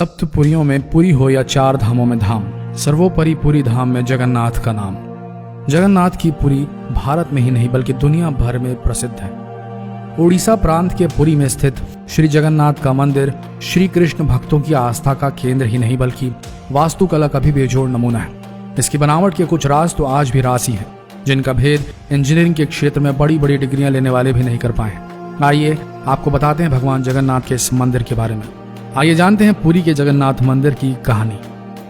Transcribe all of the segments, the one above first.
सप्तपुरियों में पुरी हो या चार धामों में धाम, सर्वोपरि पुरी धाम में जगन्नाथ का नाम। जगन्नाथ की पुरी भारत में ही नहीं बल्कि दुनिया भर में प्रसिद्ध है। उड़ीसा प्रांत के पुरी में स्थित श्री जगन्नाथ का मंदिर श्री कृष्ण भक्तों की आस्था का केंद्र ही नहीं बल्कि वास्तुकला का भी बेजोड़ नमूना है। इसकी बनावट के कुछ राज तो आज भी राशि है, जिनका भेद इंजीनियरिंग के क्षेत्र में बड़ी बड़ी डिग्रियां लेने वाले भी नहीं कर पाए। आइए आपको बताते हैं भगवान जगन्नाथ के इस मंदिर के बारे में। आइए जानते हैं पुरी के जगन्नाथ मंदिर की कहानी।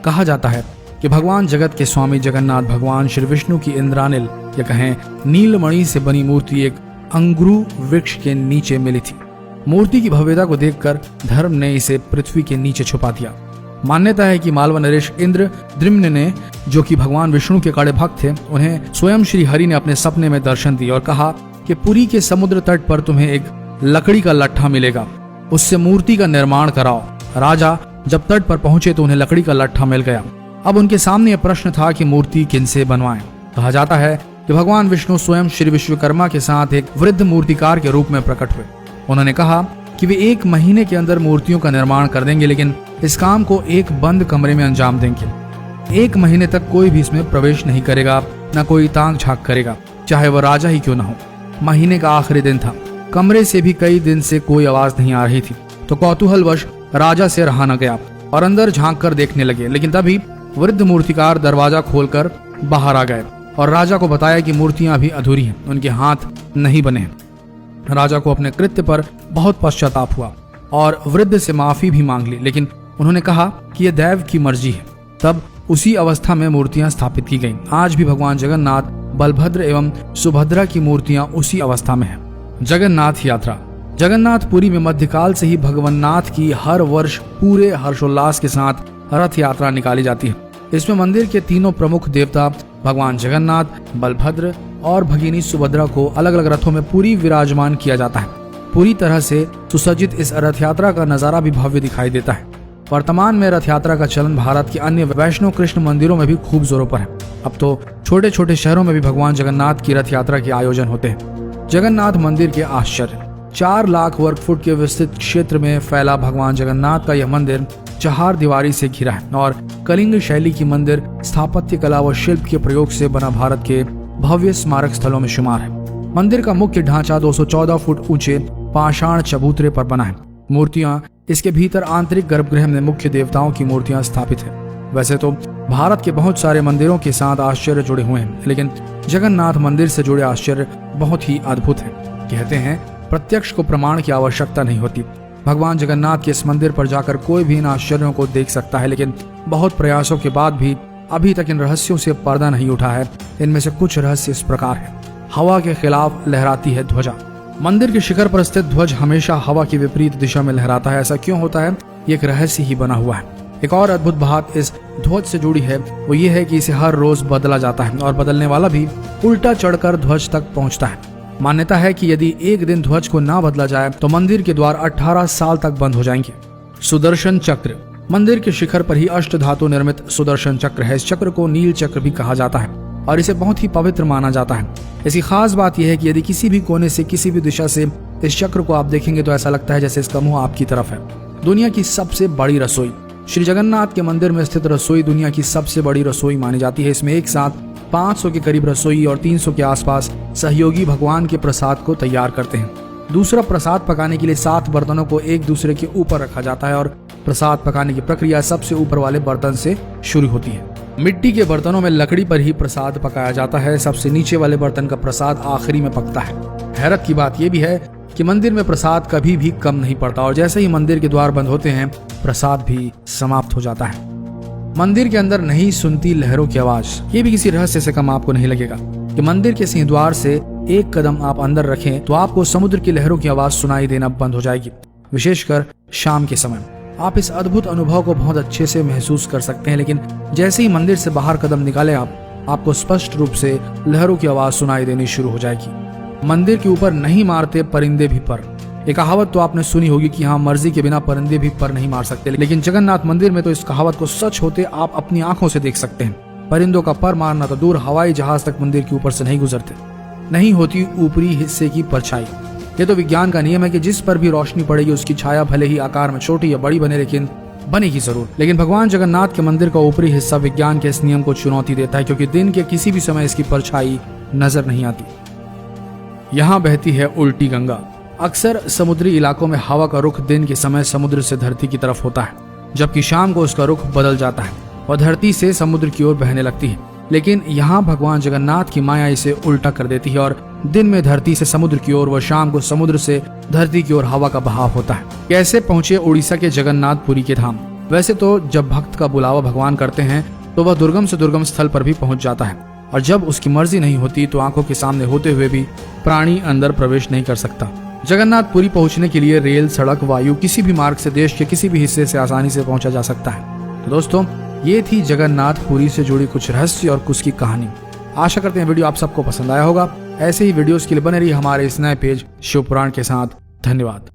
कहा जाता है कि भगवान जगत के स्वामी जगन्नाथ भगवान श्री विष्णु की इंद्रानिल या कहें नीलमणि से बनी मूर्ति एक अंगुरु वृक्ष के नीचे मिली थी। मूर्ति की भव्यता को देखकर धर्म ने इसे पृथ्वी के नीचे छुपा दिया। मान्यता है कि मालवा नरेश इंद्र द्रिम्न ने, जो कि भगवान विष्णु के कड़े भक्त थे, उन्हें स्वयं श्री हरि ने अपने सपने में दर्शन दिया और कहा कि पुरी के समुद्र तट पर तुम्हें एक लकड़ी का लट्ठा मिलेगा, उससे मूर्ति का निर्माण कराओ। राजा जब तट पर पहुंचे तो उन्हें लकड़ी का लट्ठा मिल गया। अब उनके सामने यह प्रश्न था कि मूर्ति किनसे बनवाएं। कहा जाता है कि भगवान विष्णु स्वयं श्री विश्वकर्मा के साथ एक वृद्ध मूर्तिकार के रूप में प्रकट हुए। उन्होंने कहा कि वे 1 महीने के अंदर मूर्तियों का निर्माण कर देंगे, लेकिन इस काम को एक बंद कमरे में अंजाम देंगे। 1 महीने तक कोई भी इसमें प्रवेश नहीं करेगा, न कोई ताक झांक करेगा, चाहे वह राजा ही क्यों न हो। महीने का आखिरी दिन था। कमरे से भी कई दिन से कोई आवाज नहीं आ रही थी, तो कौतूहलवश राजा से रहा न गया और अंदर झांक कर देखने लगे। लेकिन तभी वृद्ध मूर्तिकार दरवाजा खोलकर बाहर आ गए और राजा को बताया कि मूर्तियां अभी अधूरी हैं, उनके हाथ नहीं बने हैं। राजा को अपने कृत्य पर बहुत पश्चाताप हुआ और वृद्ध से माफी भी मांग ली, लेकिन उन्होंने कहा कि यह दैव की मर्जी है। तब उसी अवस्था में मूर्तियां स्थापित की गईं। आज भी भगवान जगन्नाथ, बलभद्र एवं सुभद्रा की मूर्तियां उसी अवस्था में है। जगन्नाथ यात्रा। जगन्नाथपुरी में मध्यकाल से ही भगवन्नाथ की हर वर्ष पूरे हर्षोल्लास के साथ रथ यात्रा निकाली जाती है। इसमें मंदिर के तीनों प्रमुख देवता भगवान जगन्नाथ, बलभद्र और भगिनी सुभद्रा को अलग अलग रथों में पूरी विराजमान किया जाता है। पूरी तरह से सुसज्जित इस रथ यात्रा का नजारा भी भव्य दिखाई देता है। वर्तमान में रथ यात्रा का चलन भारत के अन्य वैष्णव कृष्ण मंदिरों में भी खूब जोरों पर है। अब तो छोटे छोटे शहरों में भी भगवान जगन्नाथ की रथ यात्रा के आयोजन होते हैं। जगन्नाथ मंदिर के आश्चर्य। 4 लाख वर्ग फुट के विस्तृत क्षेत्र में फैला भगवान जगन्नाथ का यह मंदिर 4 दीवारी से घिरा है और कलिंग शैली की मंदिर स्थापत्य कला व शिल्प के प्रयोग से बना भारत के भव्य स्मारक स्थलों में शुमार है। मंदिर का मुख्य ढांचा 214 फुट ऊंचे पाषाण चबूतरे पर बना है। मूर्तियां इसके भीतर आंतरिक गर्भगृह में मुख्य देवताओं की मूर्तियां स्थापित है। वैसे तो भारत के बहुत सारे मंदिरों के साथ आश्चर्य जुड़े हुए हैं, लेकिन जगन्नाथ मंदिर से जुड़े आश्चर्य बहुत ही अद्भुत हैं। कहते हैं प्रत्यक्ष को प्रमाण की आवश्यकता नहीं होती। भगवान जगन्नाथ के इस मंदिर पर जाकर कोई भी इन आश्चर्यों को देख सकता है, लेकिन बहुत प्रयासों के बाद भी अभी तक इन रहस्यों से पर्दा नहीं उठा है। इनमें से कुछ रहस्य इस प्रकार है। हवा के खिलाफ लहराती है ध्वजा। मंदिर के शिखर पर स्थित ध्वज हमेशा हवा की विपरीत दिशा में लहराता है। ऐसा क्यों होता है, ये एक रहस्य ही बना हुआ है। एक और अद्भुत बात इस ध्वज से जुड़ी है, वो ये है कि इसे हर रोज बदला जाता है और बदलने वाला भी उल्टा चढ़कर ध्वज तक पहुंचता है। मान्यता है कि यदि एक दिन ध्वज को ना बदला जाए तो मंदिर के द्वार 18 साल तक बंद हो जाएंगे। सुदर्शन चक्र। मंदिर के शिखर पर ही अष्ट धातु निर्मित सुदर्शन चक्र है। इस चक्र को नील चक्र भी कहा जाता है और इसे बहुत ही पवित्र माना जाता है। इसकी खास बात यह है कि यदि किसी भी कोने से, किसी भी दिशा से इस चक्र को आप देखेंगे तो ऐसा लगता है जैसे इसका मुंह आपकी तरफ है। दुनिया की सबसे बड़ी रसोई। श्री जगन्नाथ के मंदिर में स्थित रसोई दुनिया की सबसे बड़ी रसोई मानी जाती है। इसमें एक साथ 500 के करीब रसोई और 300 के आसपास सहयोगी भगवान के प्रसाद को तैयार करते हैं। दूसरा, प्रसाद पकाने के लिए 7 बर्तनों को एक दूसरे के ऊपर रखा जाता है और प्रसाद पकाने की प्रक्रिया सबसे ऊपर वाले बर्तन से शुरू होती है। मिट्टी के बर्तनों में लकड़ी पर ही प्रसाद पकाया जाता है। सबसे नीचे वाले बर्तन का प्रसाद आखिरी में पकता है। हैरत की बात यह भी है कि मंदिर में प्रसाद कभी भी कम नहीं पड़ता और जैसे ही मंदिर के द्वार बंद होते हैं प्रसाद भी समाप्त हो जाता है। मंदिर के अंदर नहीं सुनती लहरों की आवाज। ये भी किसी रहस्य से कम आपको नहीं लगेगा कि मंदिर के सिंहद्वार से 1 कदम आप अंदर रखें तो आपको समुद्र की लहरों की आवाज सुनाई देना बंद हो जाएगी, विशेषकर शाम के समय। आप इस अद्भुत अनुभव को बहुत अच्छे से महसूस कर सकते हैं, लेकिन जैसे ही मंदिर से बाहर कदम निकाले आपको स्पष्ट रूप से लहरों की आवाज सुनाई देनी शुरू हो जाएगी। मंदिर के ऊपर नहीं मारते परिंदे भी पर। एक कहावत तो आपने सुनी होगी कि हाँ, मर्जी के बिना परिंदे भी पर नहीं मार सकते, लेकिन जगन्नाथ मंदिर में तो इस कहावत को सच होते आप अपनी आंखों से देख सकते हैं। परिंदों का पर मारना तो दूर, हवाई जहाज तक मंदिर के ऊपर से नहीं गुजरते। नहीं होती ऊपरी हिस्से की परछाई। ये तो विज्ञान का नियम है कि जिस पर भी रोशनी पड़ेगी उसकी छाया भले ही आकार में छोटी या बड़ी बने, लेकिन बनेगी जरूर। लेकिन भगवान जगन्नाथ के मंदिर का ऊपरी हिस्सा विज्ञान के इस नियम को चुनौती देता है, क्योंकि दिन के किसी भी समय इसकी परछाई नजर नहीं आती। यहाँ बहती है उल्टी गंगा। अक्सर समुद्री इलाकों में हवा का रुख दिन के समय समुद्र से धरती की तरफ होता है, जबकि शाम को उसका रुख बदल जाता है और धरती से समुद्र की ओर बहने लगती है। लेकिन यहाँ भगवान जगन्नाथ की माया इसे उल्टा कर देती है और दिन में धरती से समुद्र की ओर व शाम को समुद्र से धरती की ओर हवा का बहाव होता है। कैसे पहुंचे उड़ीसा के जगन्नाथपुरी के धाम? वैसे तो जब भक्त का बुलावा भगवान करते हैं तो वह दुर्गम से दुर्गम स्थल पर भी पहुंच जाता है, और जब उसकी मर्जी नहीं होती तो आंखों के सामने होते हुए भी प्राणी अंदर प्रवेश नहीं कर सकता। जगन्नाथपुरी पहुंचने के लिए रेल, सड़क, वायु, किसी भी मार्ग से देश के किसी भी हिस्से से आसानी से पहुंचा जा सकता है। तो दोस्तों, ये थी जगन्नाथपुरी से जुड़ी कुछ रहस्य और कुछ की कहानी। आशा करते हैं वीडियो आप सबको पसंद आया होगा। ऐसे ही वीडियोस के लिए बने रहिए हमारे इस नए पेज शिव पुराण के साथ। धन्यवाद।